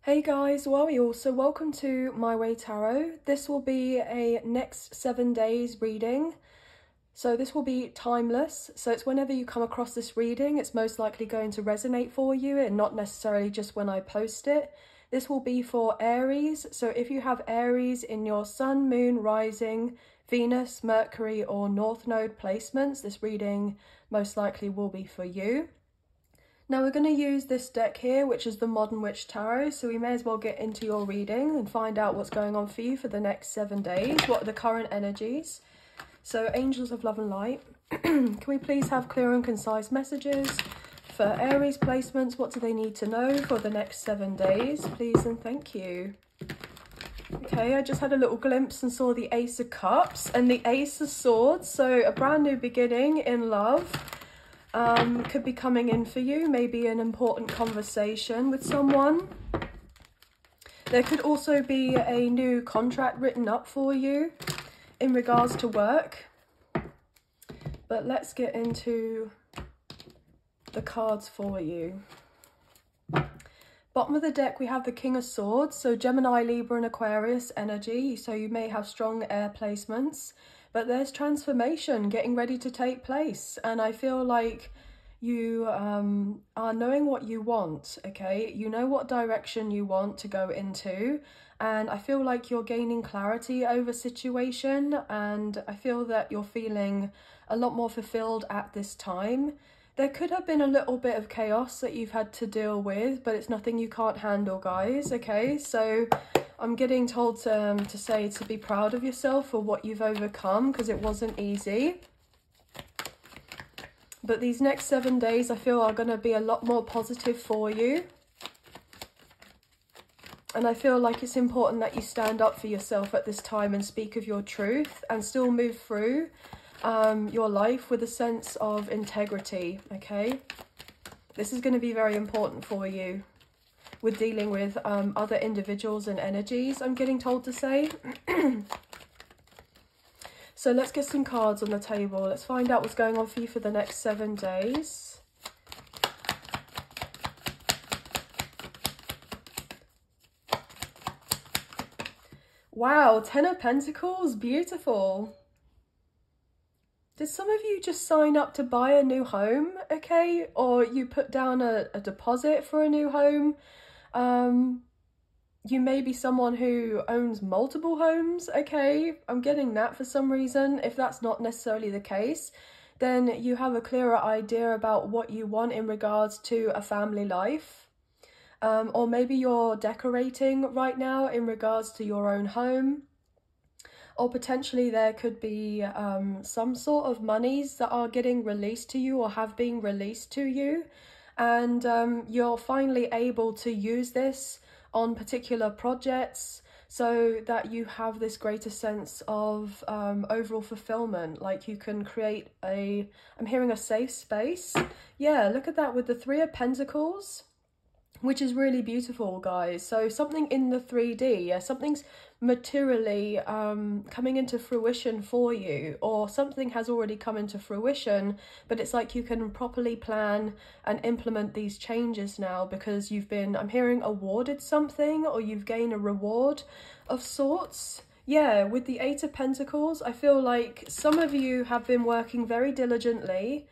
Hey guys, well so welcome to My Way Tarot. This will be a next 7 days reading. So this will be timeless. So it's whenever you come across this reading, it's most likely going to resonate for you and not necessarily just when I post it. This will be for Aries. So if you have Aries in your Sun, Moon, Rising, Venus, Mercury or North Node placements, this reading most likely will be for you. Now we're going to use this deck here, which is the Modern Witch Tarot, so we may as well get into your reading and find out what's going on for you for the next 7 days, what are the current energies. So Angels of Love and Light, can we please have clear and concise messages for Aries placements? What do they need to know for the next 7 days, please and thank you. Okay, I just had a little glimpse and saw the Ace of Cups and the Ace of Swords, so a brand new beginning in love. Could be coming in for you, maybe an important conversation with someone. There could also be a new contract written up for you in regards to work. But let's get into the cards for you. Bottom of the deck, we have the King of Swords, so Gemini, Libra and Aquarius energy, so you may have strong air placements. But there's transformation getting ready to take place. And I feel like you are knowing what you want, okay? You know what direction you want to go into. And I feel like you're gaining clarity over situation. And I feel that you're feeling a lot more fulfilled at this time. There could have been a little bit of chaos that you've had to deal with, but it's nothing you can't handle, guys, okay? So I'm getting told to say to be proud of yourself for what you've overcome, because it wasn't easy. But these next 7 days I feel are going to be a lot more positive for you. And I feel like it's important that you stand up for yourself at this time and speak of your truth and still move through your life with a sense of integrity, okay? This is going to be very important for you with dealing with other individuals and energies, I'm getting told to say. So let's get some cards on the table. Let's find out what's going on for you for the next 7 days. Wow, 10 of Pentacles, beautiful. Did some of you just sign up to buy a new home, okay? Or you put down a deposit for a new home? You may be someone who owns multiple homes, okay? I'm getting that for some reason. If that's not necessarily the case, then you have a clearer idea about what you want in regards to a family life. Or maybe you're decorating right now in regards to your own home. Or potentially there could be some sort of monies that are getting released to you or have been released to you. And you're finally able to use this on particular projects so that you have this greater sense of overall fulfillment. Like you can create I'm hearing a safe space. Yeah, look at that with the 3 of Pentacles, which is really beautiful, guys. So something in the 3D, yeah, something's materially coming into fruition for you, or something has already come into fruition, but it's like you can properly plan and implement these changes now because you've been, I'm hearing, awarded something, or you've gained a reward of sorts. Yeah, with the 8 of Pentacles, I feel like some of you have been working very diligently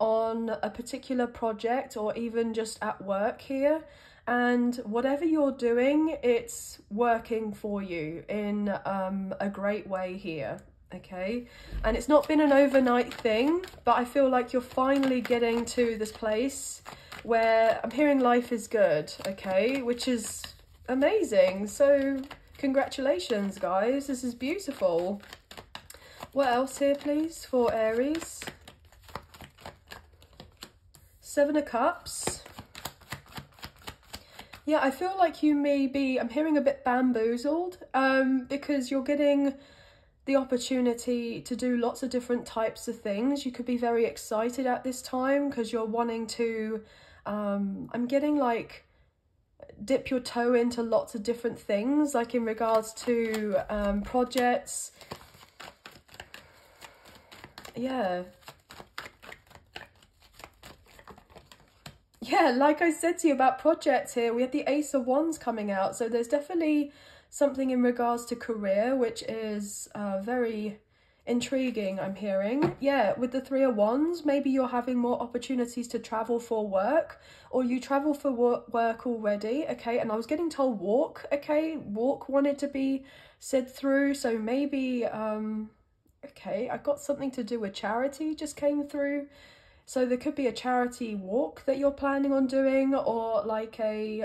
on a particular project or even just at work here, and whatever you're doing, it's working for you in a great way here, okay? And it's not been an overnight thing, but I feel like you're finally getting to this place where I'm hearing life is good, okay? Which is amazing. So congratulations, guys, this is beautiful. What else here, please, for Aries? 7 of Cups. Yeah, I feel like you may be, I'm hearing a bit bamboozled because you're getting the opportunity to do lots of different types of things. You could be very excited at this time because you're wanting to, I'm getting like, dip your toe into lots of different things, like in regards to projects. Yeah. Yeah, like I said to you about projects here, we have the Ace of Wands coming out. So there's definitely something in regards to career, which is very intriguing, I'm hearing. Yeah, with the Three of Wands, maybe you're having more opportunities to travel for work, or you travel for work already, okay? And I was getting told walk, okay? Walk wanted to be said through, so maybe, okay, I got something to do with charity just came through. So there could be a charity walk that you're planning on doing, or like a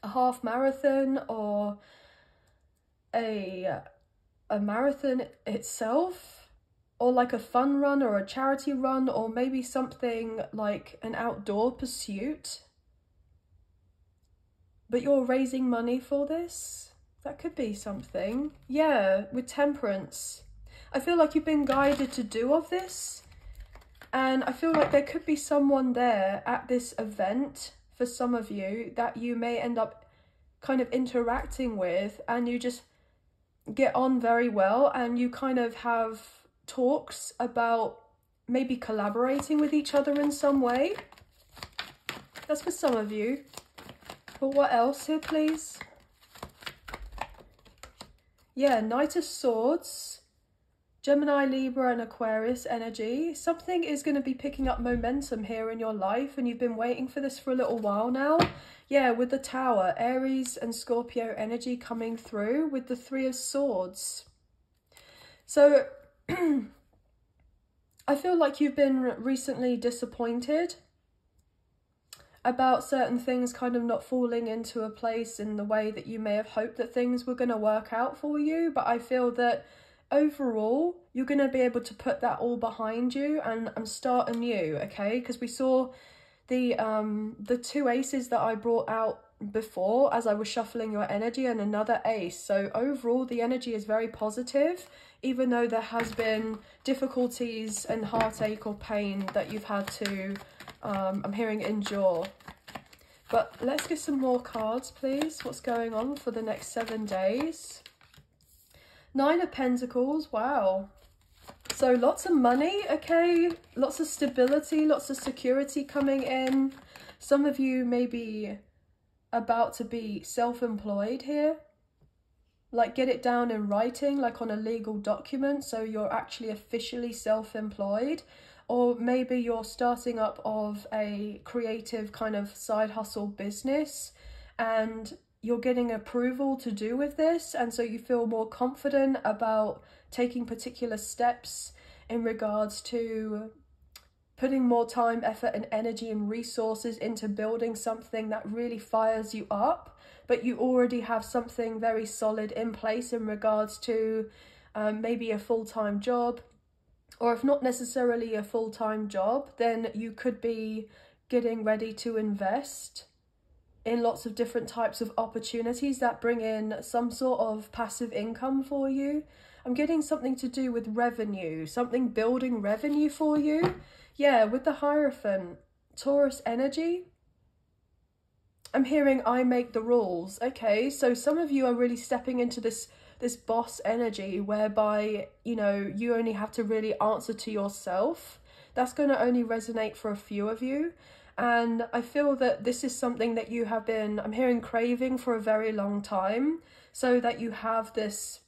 half marathon, or a marathon itself, or like a fun run or a charity run, or maybe something like an outdoor pursuit. But you're raising money for this? That could be something. Yeah, with Temperance. I feel like you've been guided to do of this. And I feel like there could be someone there at this event for some of you that you may end up kind of interacting with, and you just get on very well, and you kind of have talks about maybe collaborating with each other in some way. That's for some of you. But what else here, please? Yeah, Knight of Swords, Gemini, Libra and Aquarius energy. Something is going to be picking up momentum here in your life, and you've been waiting for this for a little while now. Yeah, with the Tower, Aries and Scorpio energy coming through with the Three of Swords. So I feel like you've been recently disappointed about certain things kind of not falling into a place in the way that you may have hoped that things were going to work out for you. But I feel that overall, you're going to be able to put that all behind you and start anew, okay? Because we saw the two aces that I brought out before as I was shuffling your energy, and another ace. So overall, the energy is very positive, even though there has been difficulties and heartache or pain that you've had to, I'm hearing, endure. But let's get some more cards, please. What's going on for the next 7 days? Nine of Pentacles, wow. So lots of money, okay? Lots of stability, lots of security coming in. Some of you may be about to be self-employed here. Like, get it down in writing, like on a legal document, so you're actually officially self-employed. Or maybe you're starting up of a creative kind of side hustle business, and you're getting approval to do with this, and so you feel more confident about taking particular steps in regards to putting more time, effort and energy and resources into building something that really fires you up. But you already have something very solid in place in regards to maybe a full-time job, or if not necessarily a full-time job, then you could be getting ready to invest in lots of different types of opportunities that bring in some sort of passive income for you. I'm getting something to do with revenue, something building revenue for you. Yeah, with the Hierophant, Taurus energy. I'm hearing I make the rules. Okay, so some of you are really stepping into this boss energy whereby, you know, you only have to really answer to yourself. That's going to only resonate for a few of you. And I feel that this is something that you have been, I'm hearing, craving for a very long time, so that you have this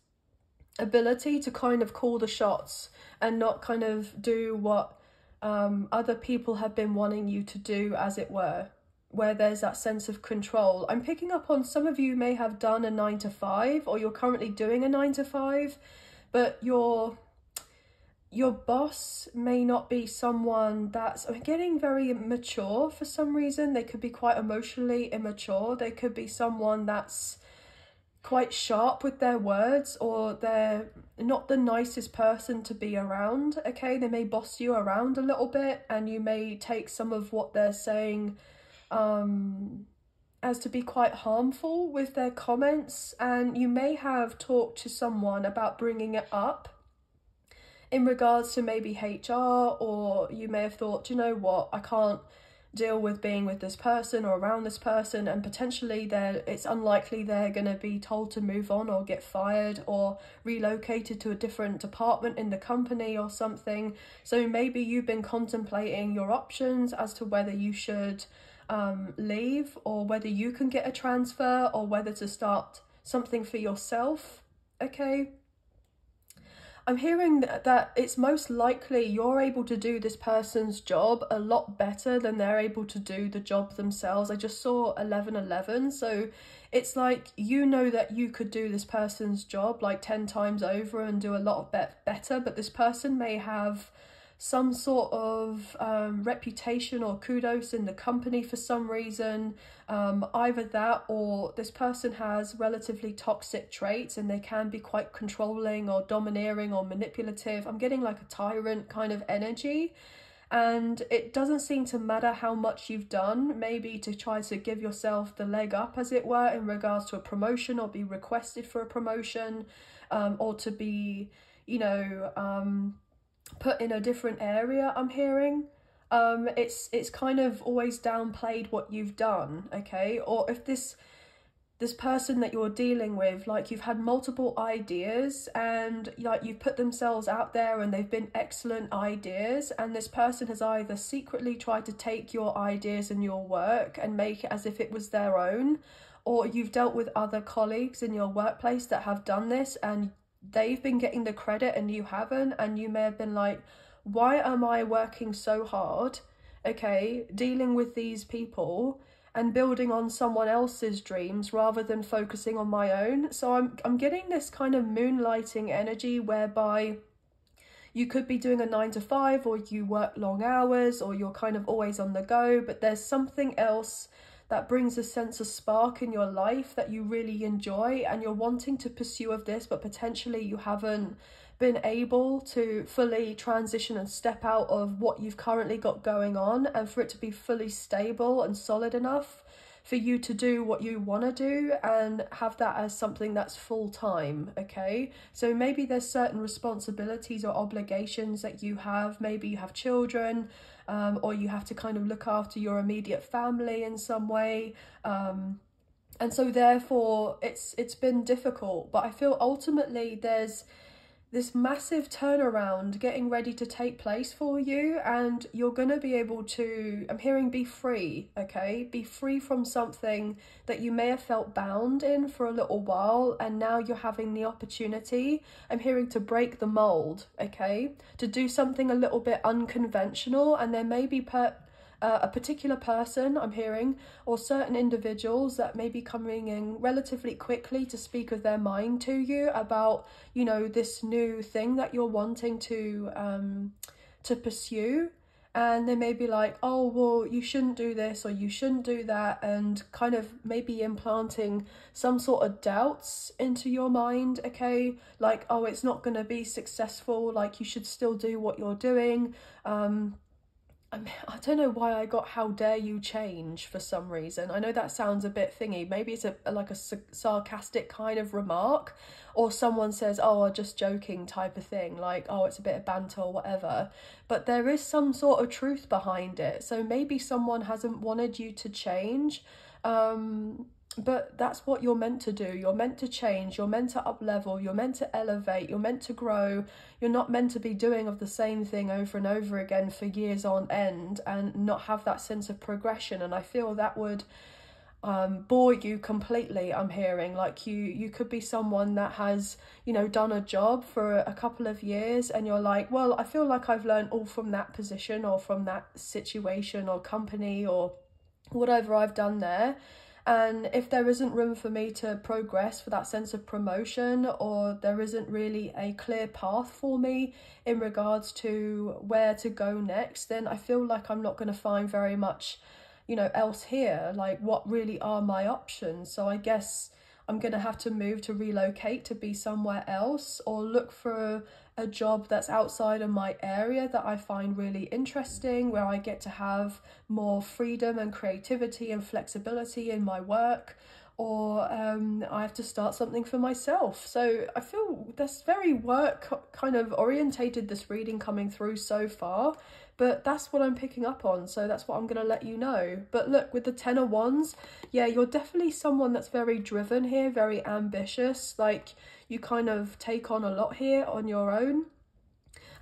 ability to kind of call the shots and not kind of do what other people have been wanting you to do, as it were, where there's that sense of control. I'm picking up on some of you may have done a 9-to-5, or you're currently doing a 9-to-5, but your boss may not be someone that's, I'm getting, very mature for some reason. They could be quite emotionally immature. They could be someone that's quite sharp with their words, or they're not the nicest person to be around, okay? They may boss you around a little bit, and you may take some of what they're saying as to be quite harmful with their comments, and you may have talked to someone about bringing it up in regards to maybe HR, or you may have thought, you know what, I can't deal with being with this person or around this person, and potentially it's unlikely they're going to be told to move on or get fired or relocated to a different department in the company or something. So maybe you've been contemplating your options as to whether you should leave, or whether you can get a transfer, or whether to start something for yourself, okay? I'm hearing that it's most likely you're able to do this person's job a lot better than they're able to do the job themselves. I just saw 1111, so it's like you know that you could do this person's job like 10 times over and do a lot better, but this person may have some sort of reputation or kudos in the company for some reason. Either that, or this person has relatively toxic traits and they can be quite controlling or domineering or manipulative. I'm getting like a tyrant kind of energy, and it doesn't seem to matter how much you've done, maybe to try to give yourself the leg up, as it were, in regards to a promotion, or be requested for a promotion, or to be, you know, put in a different area. I'm hearing it's kind of always downplayed what you've done, okay? Or if this person that you're dealing with, like, you've had multiple ideas and like you've put themselves out there and they've been excellent ideas, and this person has either secretly tried to take your ideas and your work and make it as if it was their own, or you've dealt with other colleagues in your workplace that have done this and they've been getting the credit and you haven't, and you may have been like, why am I working so hard, okay, dealing with these people and building on someone else's dreams rather than focusing on my own? So I'm getting this kind of moonlighting energy whereby you could be doing a 9 to 5, or you work long hours, or you're kind of always on the go, but there's something else that brings a sense of spark in your life that you really enjoy and you're wanting to pursue of this, but potentially you haven't been able to fully transition and step out of what you've currently got going on, and for it to be fully stable and solid enough for you to do what you want to do and have that as something that's full-time, okay? So maybe there's certain responsibilities or obligations that you have. Maybe you have children, or you have to kind of look after your immediate family in some way, and so therefore it's been difficult. But I feel ultimately there's this massive turnaround getting ready to take place for you, and you're going to be able to, I'm hearing, be free, okay? Be free from something that you may have felt bound in for a little while, and now you're having the opportunity, I'm hearing, to break the mold, okay? To do something a little bit unconventional, and there may be a particular person, I'm hearing, or certain individuals that may be coming in relatively quickly to speak of their mind to you about, you know, this new thing that you're wanting to pursue. And they may be like, oh, well, you shouldn't do this or you shouldn't do that, and kind of maybe implanting some sort of doubts into your mind, okay? Like, oh, it's not going to be successful, like you should still do what you're doing. I don't know why I got how dare you change for some reason. I know that sounds a bit thingy. Maybe it's like a sarcastic kind of remark, or someone says, oh, I'm just joking type of thing, like, oh, it's a bit of banter or whatever. But there is some sort of truth behind it. So maybe someone hasn't wanted you to change, but that's what you're meant to do. You're meant to change, you're meant to up level, you're meant to elevate, you're meant to grow. You're not meant to be doing of the same thing over and over again for years on end and not have that sense of progression. And I feel that would bore you completely, I'm hearing. Like you could be someone that has, you know, done a job for a couple of years and you're like, well, I feel like I've learned all from that position or from that situation or company or whatever I've done there. And if there isn't room for me to progress for that sense of promotion, or there isn't really a clear path for me in regards to where to go next, then I feel like I'm not going to find very much, you know, else here. Like, what really are my options? So I guess I'm going to have to move to relocate to be somewhere else, or look for a job that's outside of my area that I find really interesting, where I get to have more freedom and creativity and flexibility in my work, or I have to start something for myself. So I feel that's very work kind of orientated, this reading coming through so far, but that's what I'm picking up on, so that's what I'm going to let you know. But look, with the Ten of Wands, yeah, you're definitely someone that's very driven here, very ambitious. Like, you kind of take on a lot here on your own.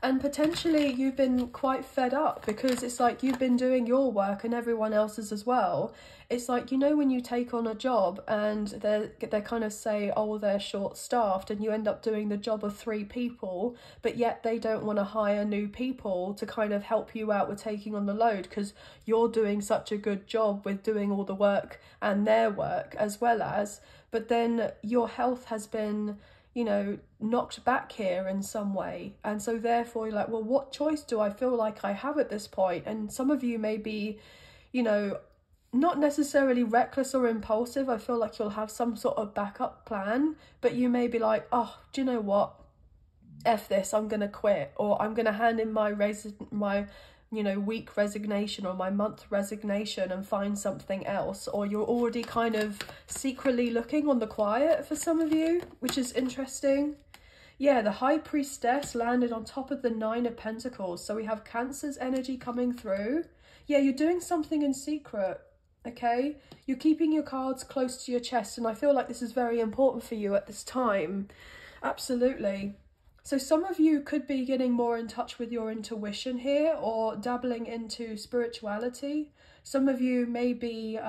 And potentially you've been quite fed up because it's like you've been doing your work and everyone else's as well. It's like, you know, when you take on a job and they kind of say, oh, they're short-staffed, and you end up doing the job of 3 people, but yet they don't want to hire new people to kind of help you out with taking on the load because you're doing such a good job with doing all the work and their work as well as, but then your health has been, you know, knocked back here in some way. And so therefore you're like, well, what choice do I feel like I have at this point? And some of you may be, you know, not necessarily reckless or impulsive. I feel like you'll have some sort of backup plan, but you may be like, oh, do you know what? F this, I'm gonna quit, or I'm gonna hand in my you know, week resignation or my month resignation and find something else. Or you're already kind of secretly looking on the quiet for some of you, which is interesting. Yeah, the High Priestess landed on top of the 9 of Pentacles. So we have Cancer's energy coming through. Yeah, you're doing something in secret, okay? You're keeping your cards close to your chest, and I feel like this is very important for you at this time. Absolutely. So some of you could be getting more in touch with your intuition here, or dabbling into spirituality. Some of you may be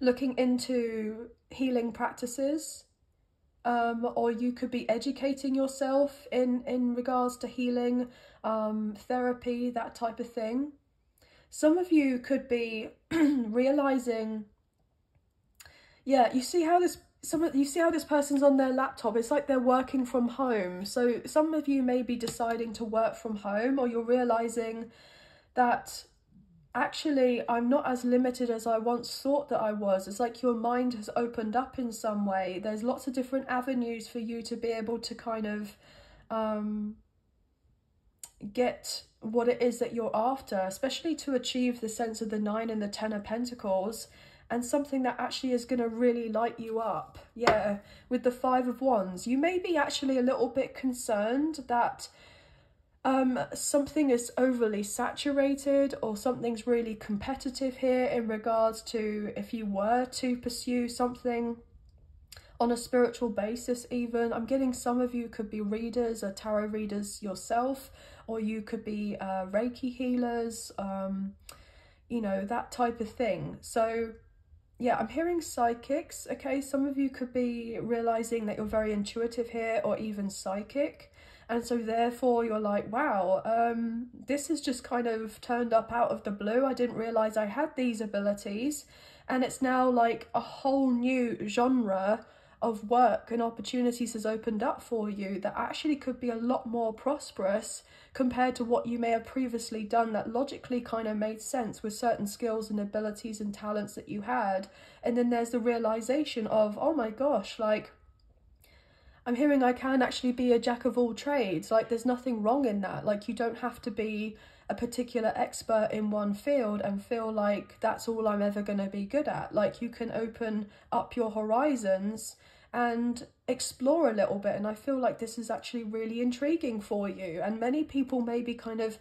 looking into healing practices, or you could be educating yourself in regards to healing, therapy, that type of thing. Some of you could be realizing, yeah, you see how this person's on their laptop. It's like they're working from home. So some of you may be deciding to work from home, or you're realizing that actually I'm not as limited as I once thought that I was. It's like your mind has opened up in some way. There's lots of different avenues for you to be able to kind of get what it is that you're after, especially to achieve the sense of the 9 and the 10 of Pentacles, and something that actually is going to really light you up. Yeah, with the 5 of Wands, you may be actually a little bit concerned that something is overly saturated, or something's really competitive here in regards to if you were to pursue something on a spiritual basis even. I'm getting some of you could be readers or tarot readers yourself, or you could be Reiki healers, you know, that type of thing. So yeah, I'm hearing psychics, okay? Some of you could be realizing that you're very intuitive here, or even psychic. And so therefore you're like, wow, this has just kind of turned up out of the blue. I didn't realize I had these abilities. And it's now like a whole new genre of work and opportunities has opened up for you that actually could be a lot more prosperous compared to what you may have previously done, that logically kind of made sense with certain skills and abilities and talents that you had. And then there's the realization of, oh my gosh, like, I'm hearing I can actually be a jack of all trades. Like, there's nothing wrong in that. Like, you don't have to be a particular expert in one field and feel like that's all I'm ever going to be good at. Like, you can open up your horizons and explore a little bit. And I feel like this is actually really intriguing for you. And many people may be kind of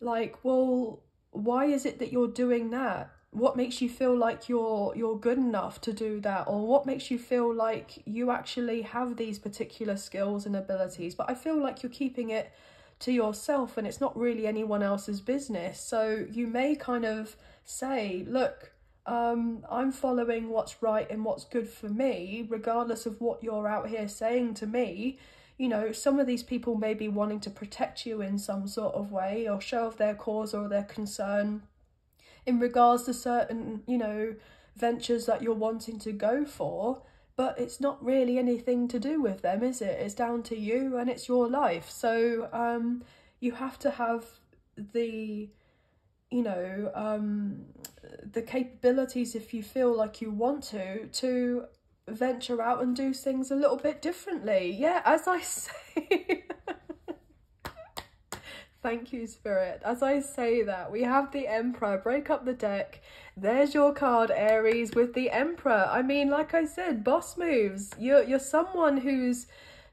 like, well, why is it that you're doing that? What makes you feel like you're good enough to do that? Or what makes you feel like you actually have these particular skills and abilities? But I feel like you're keeping it to yourself, and it's not really anyone else's business. So you may kind of say, look, I'm following what's right and what's good for me, regardless of what you're out here saying to me. You know, some of these people may be wanting to protect you in some sort of way, or show off their cause or their concern in regards to certain, you know, ventures that you're wanting to go for. But it's not really anything to do with them, is it? It's down to you, and it's your life. So you have to have the, you know, the capabilities, if you feel like you want to venture out and do things a little bit differently. Yeah, as I say. Thank you, Spirit. As I say that, we have the Emperor. Break up the deck. There's your card, Aries, with the Emperor. I mean, like I said, boss moves. You're someone who's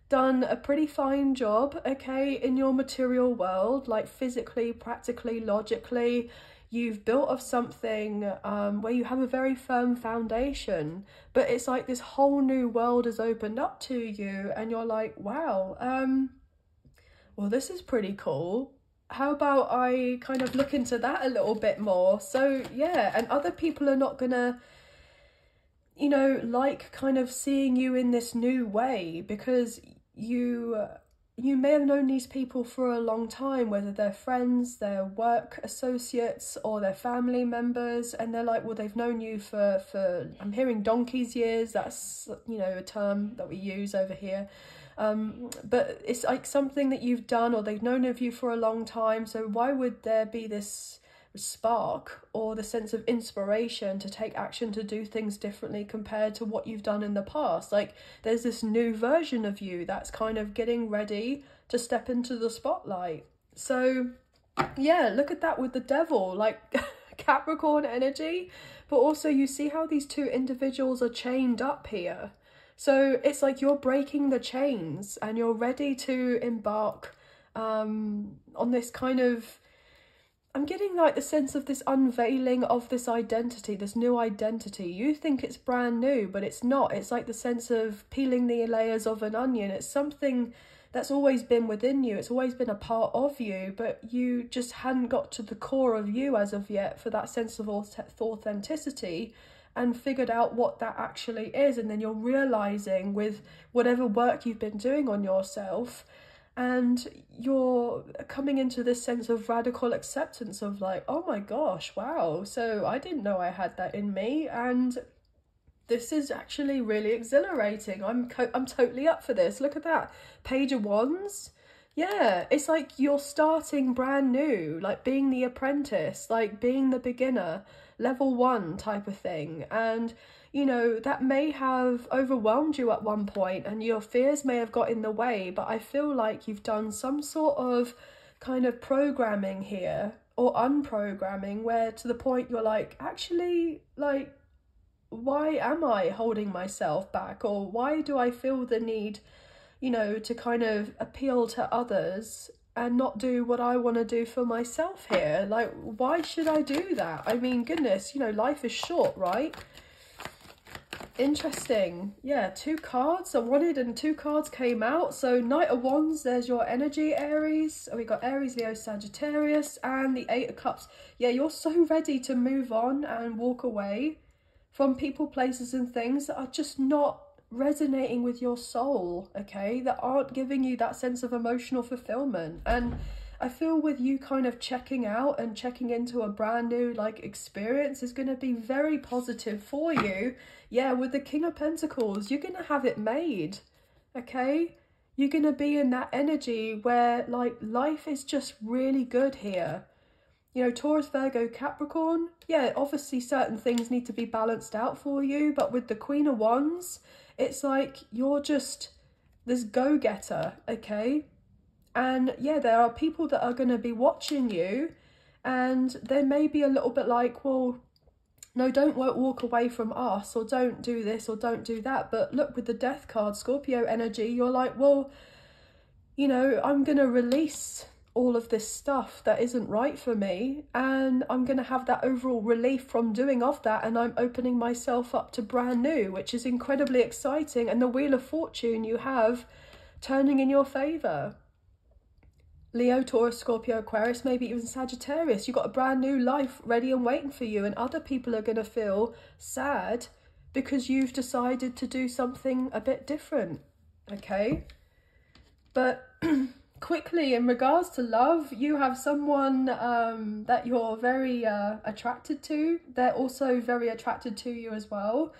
done a pretty fine job, okay, in your material world, like physically, practically, logically. You've built of something where you have a very firm foundation, but it's like this whole new world has opened up to you, and you're like, wow, well, this is pretty cool. How about I kind of look into that a little bit more? So yeah, and other people are not gonna, you know, like kind of seeing you in this new way, because you may have known these people for a long time, whether they're friends, their work associates, or their family members, and they're like, well, they've known you for I'm hearing donkey's years. That's, you know, a term that we use over here. But it's like something that you've done, or they've known of you for a long time. So why would there be this spark or the sense of inspiration to take action to do things differently compared to what you've done in the past? Like, there's this new version of you that's kind of getting ready to step into the spotlight. So yeah, look at that with the devil, like Capricorn energy, but also you see how these two individuals are chained up here. So it's like you're breaking the chains and you're ready to embark on this kind of, I'm getting like the sense of this unveiling of this identity, this new identity. You think it's brand new, but it's not. It's like the sense of peeling the layers of an onion. It's something that's always been within you. It's always been a part of you, but you just hadn't got to the core of you as of yet for that sense of authenticity and figured out what that actually is. And then you're realizing with whatever work you've been doing on yourself, and you're coming into this sense of radical acceptance of like, oh my gosh, wow, so I didn't know I had that in me, and this is actually really exhilarating. I'm totally up for this. Look at that. Page of Wands. Yeah, it's like you're starting brand new, like being the apprentice, like being the beginner, level 1 type of thing. And you know, that may have overwhelmed you at one point and your fears may have got in the way, but I feel like you've done some sort of kind of programming here, or unprogramming, where to the point you're like, actually, like, why am I holding myself back? Or why do I feel the need, you know, to kind of appeal to others and not do what I want to do for myself here? Like, why should I do that? I mean, goodness, you know, life is short, right? Interesting. Yeah, 2 cards I wanted and 2 cards came out. So Knight of Wands, there's your energy, Aries. We got Aries, Leo, Sagittarius, and the 8 of Cups. Yeah, you're so ready to move on and walk away from people, places and things that are just not resonating with your soul, okay? That aren't giving you that sense of emotional fulfillment. And I feel with you kind of checking out and checking into a brand new like experience is going to be very positive for you. Yeah, with the King of Pentacles, you're going to have it made, okay? You're going to be in that energy where like life is just really good here. You know, Taurus, Virgo, Capricorn, yeah, obviously certain things need to be balanced out for you, but with the Queen of Wands, it's like you're just this go-getter, okay? And yeah, there are people that are going to be watching you, and they may be a little bit like, well, no, don't walk away from us, or don't do this, or don't do that. But look, with the Death card, Scorpio energy, you're like, well, you know, I'm going to release all of this stuff that isn't right for me, and I'm going to have that overall relief from doing of that, and I'm opening myself up to brand new, which is incredibly exciting. And the Wheel of Fortune you have turning in your favour. Leo, Taurus, Scorpio, Aquarius, maybe even Sagittarius. You've got a brand new life ready and waiting for you, and other people are going to feel sad because you've decided to do something a bit different, okay? But quickly, in regards to love, you have someone that you're very attracted to. They're also very attracted to you as well.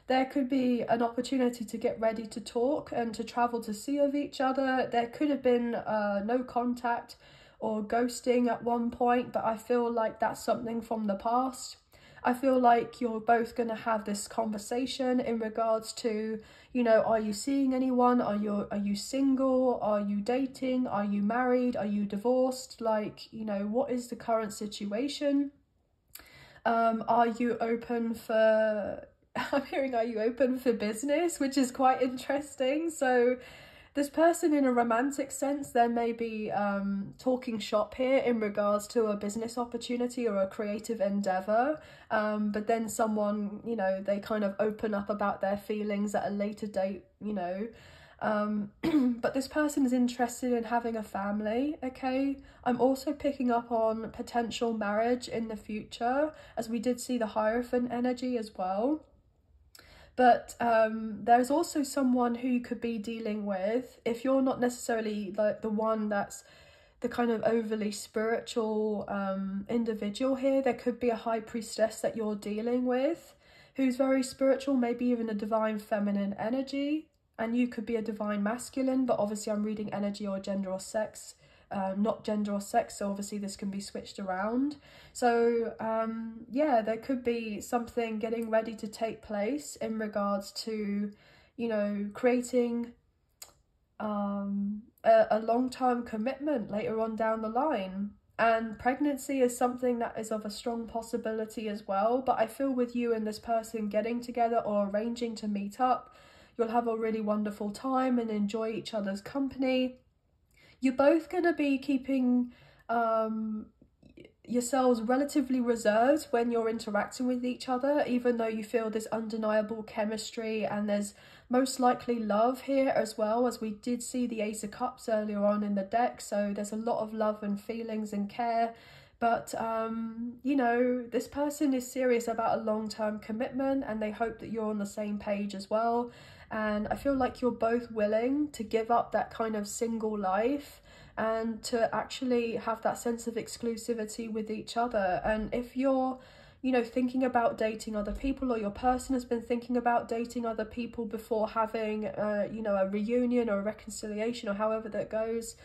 There could be an opportunity to get ready to talk and to travel to see of each other. There could have been no contact or ghosting at one point, but I feel like that's something from the past. I feel like you're both going to have this conversation in regards to, you know, are you seeing anyone? Are you single? Are you dating? Are you married? Are you divorced? Like, you know, what is the current situation? Are you open for... I'm hearing, are you open for business, which is quite interesting. So this person, in a romantic sense, there may be talking shop here in regards to a business opportunity or a creative endeavor, but then someone, you know, they kind of open up about their feelings at a later date, you know. But this person is interested in having a family, okay? I'm also picking up on potential marriage in the future, as we did see the Hierophant energy as well. But there's also someone who you could be dealing with, if you're not necessarily like the one that's the kind of overly spiritual individual here. There could be a high priestess that you're dealing with who's very spiritual, maybe even a divine feminine energy, and you could be a divine masculine, but obviously I'm reading energy or gender or sex, not gender or sex, so obviously this can be switched around. So yeah, there could be something getting ready to take place in regards to, you know, creating a long-term commitment later on down the line. And pregnancy is something that is of a strong possibility as well. But I feel with you and this person getting together or arranging to meet up, you'll have a really wonderful time and enjoy each other's company. You're both going to be keeping yourselves relatively reserved when you're interacting with each other, even though you feel this undeniable chemistry, and there's most likely love here as well, as we did see the Ace of Cups earlier on in the deck. So there's a lot of love and feelings and care. But you know, this person is serious about a long-term commitment, and they hope that you're on the same page as well. And I feel like you're both willing to give up that kind of single life and to actually have that sense of exclusivity with each other. And if you're, you know, thinking about dating other people, or your person has been thinking about dating other people before having, you know, a reunion or a reconciliation, or however that goes,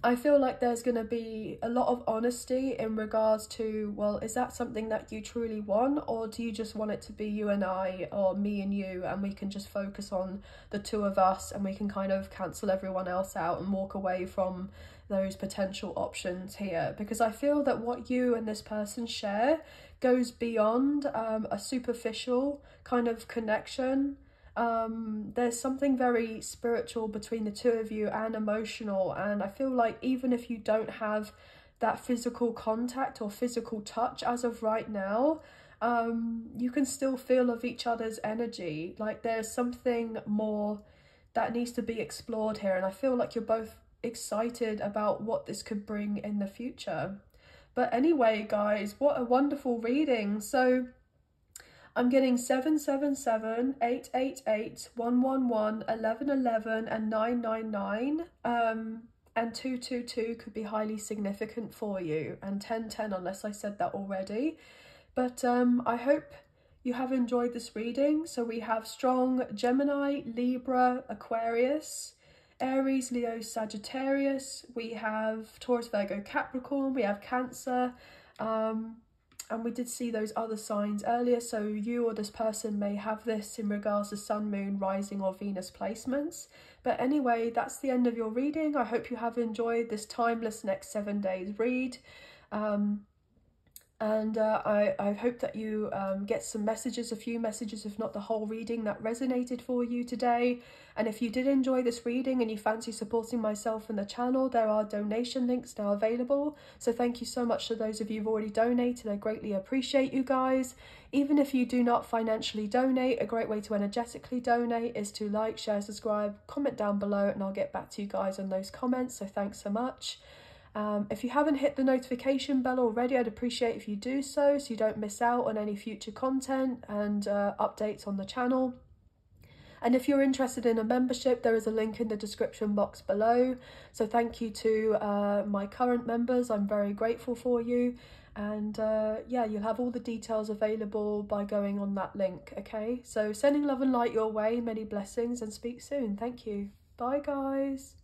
I feel like there's going to be a lot of honesty in regards to, well, is that something that you truly want, or do you just want it to be you and I, or me and you, and we can just focus on the two of us, and we can kind of cancel everyone else out and walk away from those potential options here? Because I feel that what you and this person share goes beyond a superficial kind of connection. There's something very spiritual between the two of you, and emotional, and I feel like even if you don't have that physical contact or physical touch as of right now, you can still feel of each other's energy. Like there's something more that needs to be explored here, and I feel like you're both excited about what this could bring in the future. But anyway, guys, what a wonderful reading. So I'm getting 777, 888, 111, 1111 and 999. And 222 could be highly significant for you, and 1010 unless I said that already. But I hope you have enjoyed this reading. So we have strong Gemini, Libra, Aquarius, Aries, Leo, Sagittarius. We have Taurus, Virgo, Capricorn. We have Cancer. And we did see those other signs earlier, so you or this person may have this in regards to Sun, Moon, Rising or Venus placements. But anyway, that's the end of your reading. I hope you have enjoyed this timeless next 7 days read. I hope that you get some messages, a few messages, if not the whole reading, that resonated for you today. And if you did enjoy this reading and you fancy supporting myself and the channel, there are donation links now available. So thank you so much to those of you who've already donated. I greatly appreciate you guys. Even if you do not financially donate, a great way to energetically donate is to like, share, subscribe, comment down below, and I'll get back to you guys on those comments. So thanks so much. If you haven't hit the notification bell already, I'd appreciate if you do so you don't miss out on any future content and updates on the channel. And if you're interested in a membership, there is a link in the description box below. So thank you to my current members. I'm very grateful for you. And yeah, you'll have all the details available by going on that link, okay? So sending love and light your way, many blessings, and speak soon. Thank you. Bye, guys.